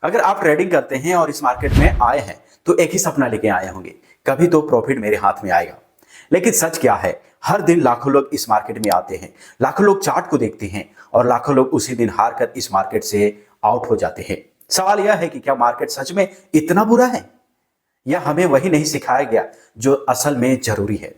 अगर आप ट्रेडिंग करते हैं और इस मार्केट में आए हैं तो एक ही सपना लेके आए होंगे, कभी तो प्रॉफिट मेरे हाथ में आएगा। लेकिन सच क्या है, हर दिन लाखों लोग इस मार्केट में आते हैं, लाखों लोग चार्ट को देखते हैं और लाखों लोग उसी दिन हार कर इस मार्केट से आउट हो जाते हैं। सवाल यह है कि क्या मार्केट सच में इतना बुरा है या हमें वही नहीं सिखाया गया जो असल में जरूरी है।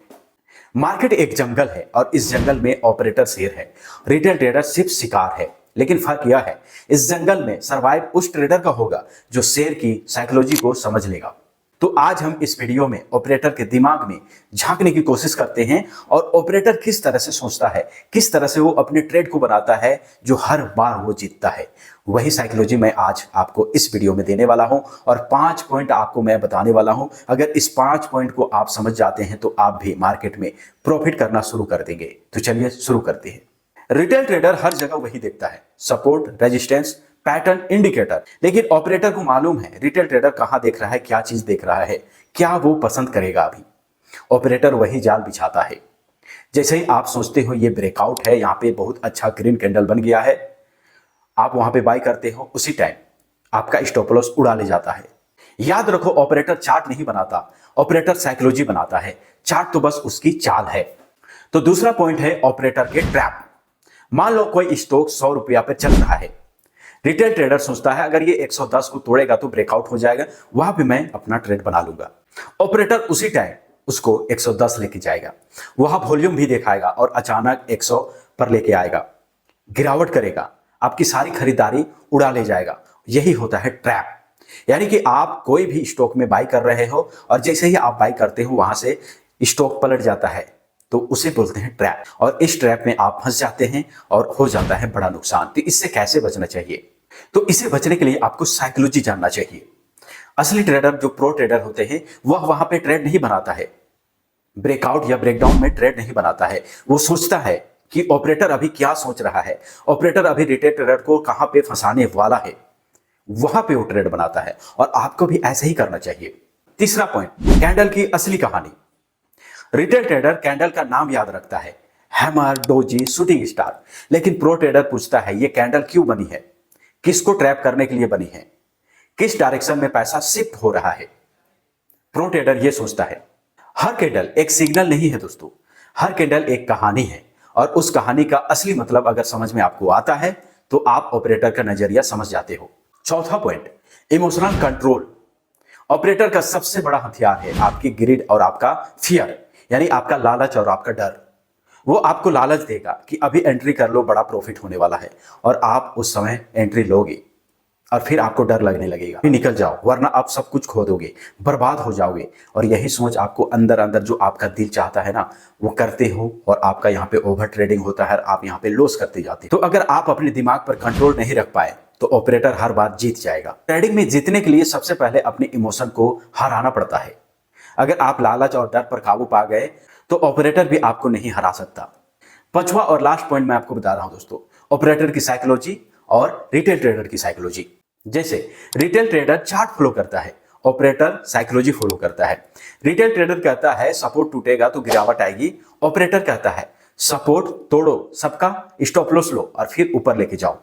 मार्केट एक जंगल है और इस जंगल में ऑपरेटर शेर है, रिटेल ट्रेडर सिर्फ शिकार है। लेकिन फर्क यह है, इस जंगल में सरवाइव उस ट्रेडर का होगा जो शेर की साइकोलॉजी को समझ लेगा। तो आज हम इस वीडियो में ऑपरेटर के दिमाग में झांकने की कोशिश करते हैं और ऑपरेटर किस तरह से सोचता है, किस तरह से वो अपने ट्रेड को बनाता है जो हर बार वो जीतता है। वही साइकोलॉजी मैं आज आपको इस वीडियो में देने वाला हूं और 5 पॉइंट आपको मैं बताने वाला हूं। अगर इस 5 पॉइंट को आप समझ जाते हैं तो आप भी मार्केट में प्रॉफिट करना शुरू कर देंगे। तो चलिए शुरू करते हैं। रिटेल ट्रेडर हर जगह वही देखता है, सपोर्ट, रेजिस्टेंस, पैटर्न, इंडिकेटर। लेकिन ऑपरेटर को मालूम है रिटेल ट्रेडर कहां देख रहा है, क्या चीज देख रहा है, क्या वो पसंद करेगा। अभी ऑपरेटर वही जाल बिछाता है। जैसे ही आप सोचते हो ये ब्रेकआउट है, यहां पे बहुत अच्छा ग्रीन कैंडल बन गया है, आप वहां पे बाय करते हो, उसी टाइम आपका स्टॉप लॉस उड़ा ले जाता है। याद रखो, ऑपरेटर चार्ट नहीं बनाता, ऑपरेटर साइकोलॉजी बनाता है। चार्ट तो बस उसकी चाल है। तो दूसरा पॉइंट है ऑपरेटर के ट्रैप। मान लो कोई स्टॉक 100 रुपया पे चल रहा है, रिटेल ट्रेडर सोचता है अगर ये 110 को तोड़ेगा तो ब्रेकआउट हो जाएगा, वहां पे मैं अपना ट्रेड बना लूंगा। ऑपरेटर उसी टाइम उसको 110 लेके जाएगा, वहां वॉल्यूम भी दिखाएगा और अचानक 100 पर लेके आएगा, गिरावट करेगा, आपकी सारी खरीदारी उड़ा ले जाएगा। यही होता है ट्रैप। यानी कि आप कोई भी स्टॉक में बाई कर रहे हो और जैसे ही आप बाई करते हो वहां से स्टॉक पलट जाता है, तो उसे बोलते हैं ट्रैप। और इस ट्रैप में आप फंस जाते हैं और हो जाता है बड़ा नुकसान। तो इससे कैसे बचना चाहिए? तो इससे बचने के लिए आपको साइकोलॉजी जानना चाहिए। असली ट्रेडर, जो प्रो ट्रेडर होते हैं, वह वहां पे ट्रेड नहीं बनाता है, ब्रेकआउट या ब्रेकडाउन में ट्रेड नहीं बनाता है। वो सोचता है कि ऑपरेटर अभी क्या सोच रहा है, ऑपरेटर अभी रिटेल ट्रेडर को कहां पे फंसाने वाला है, वहां पे वो ट्रेड बनाता है। और आपको भी ऐसे ही करना चाहिए। तीसरा पॉइंट, कैंडल की असली कहानी। रिटेल ट्रेडर कैंडल का नाम याद रखता है, हैमर, डोजी, शूटिंग स्टार। लेकिन प्रो ट्रेडर पूछता है ये कैंडल क्यों बनी है, किसको ट्रैप करने के लिए बनी है, किस डायरेक्शन में पैसा शिफ्ट हो रहा है। प्रो ट्रेडर ये सोचता है। हर कैंडल एक सिग्नल नहीं है दोस्तों, हर कैंडल एक कहानी है और उस कहानी का असली मतलब अगर समझ में आपको आता है तो आप ऑपरेटर का नजरिया समझ जाते हो। चौथा पॉइंट, इमोशनल कंट्रोल। ऑपरेटर का सबसे बड़ा हथियार है आपकी ग्रिड और आपका फियर, यानी आपका लालच और आपका डर। वो आपको लालच देगा कि अभी एंट्री कर लो, बड़ा प्रॉफिट होने वाला है, और आप उस समय एंट्री लोगे और फिर आपको डर लगने लगेगा निकल जाओ, वरना आप सब कुछ खो दोगे, बर्बाद हो जाओगे। और यही सोच आपको अंदर अंदर जो आपका दिल चाहता है ना, वो करते हो और आपका यहाँ पे ओवर ट्रेडिंग होता है, आप यहाँ पे लॉस करते जाते हो। तो अगर आप अपने दिमाग पर कंट्रोल नहीं रख पाए तो ऑपरेटर हर बार जीत जाएगा। ट्रेडिंग में जीतने के लिए सबसे पहले अपने इमोशन को हराना पड़ता है। अगर आप लालच और डर पर काबू पा गए तो ऑपरेटर भी आपको नहीं हरा सकता। पांचवा और लास्ट पॉइंट मैं आपको बता रहा हूं दोस्तों, ऑपरेटर की साइकोलॉजी और रिटेल ट्रेडर की साइकोलॉजी। जैसे रिटेल ट्रेडर चार्ट फॉलो करता है, ऑपरेटर साइकोलॉजी फॉलो करता है। रिटेल ट्रेडर कहता है सपोर्ट टूटेगा तो गिरावट आएगी, ऑपरेटर कहता है सपोर्ट तोड़ो, सबका स्टॉप लॉस लो और फिर ऊपर लेके जाओ।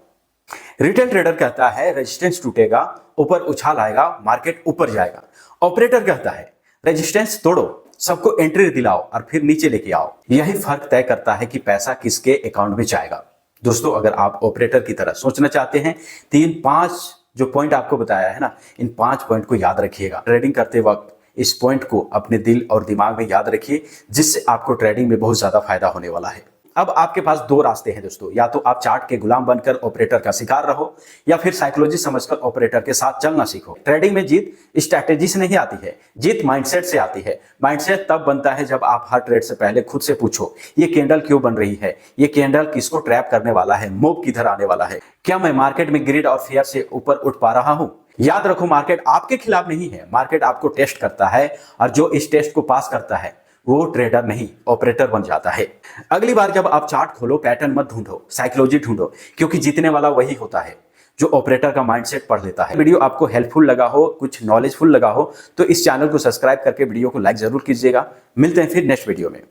रिटेल ट्रेडर कहता है रेजिस्टेंस टूटेगा, ऊपर उछाल आएगा, मार्केट ऊपर जाएगा। ऑपरेटर कहता है रेजिस्टेंस तोड़ो, सबको एंट्री दिलाओ और फिर नीचे लेके आओ। यही फर्क तय करता है कि पैसा किसके अकाउंट में जाएगा। दोस्तों, अगर आप ऑपरेटर की तरह सोचना चाहते हैं तो इन 5 जो पॉइंट आपको बताया है ना, इन 5 पॉइंट को याद रखिएगा। ट्रेडिंग करते वक्त इस पॉइंट को अपने दिल और दिमाग में याद रखिए, जिससे आपको ट्रेडिंग में बहुत ज्यादा फायदा होने वाला है। अब आपके पास 2 रास्ते हैं दोस्तों, या तो आप चार्ट के गुलाम बनकर ऑपरेटर का शिकार रहो या फिर साइकोलॉजी समझकर ऑपरेटर के साथ चलना सीखो। ट्रेडिंग में जीत स्ट्रैटेजी से नहीं आती है, जीत माइंडसेट से आती है। माइंडसेट तब बनता है जब आप हर ट्रेड से पहले खुद से पूछो ये कैंडल क्यों बन रही है, ये कैंडल किसको ट्रैप करने वाला है, मूव किधर आने वाला है, क्या मैं मार्केट में ग्रिड और फियर से ऊपर उठ पा रहा हूं। याद रखो, मार्केट आपके खिलाफ नहीं है, मार्केट आपको टेस्ट करता है और जो इस टेस्ट को पास करता है वो ट्रेडर नहीं ऑपरेटर बन जाता है। अगली बार जब आप चार्ट खोलो, पैटर्न मत ढूंढो, साइकोलॉजी ढूंढो, क्योंकि जीतने वाला वही होता है जो ऑपरेटर का माइंडसेट पढ़ लेता है। वीडियो आपको हेल्पफुल लगा हो, कुछ नॉलेजफुल लगा हो तो इस चैनल को सब्सक्राइब करके वीडियो को लाइक जरूर कीजिएगा। मिलते हैं फिर नेक्स्ट वीडियो में।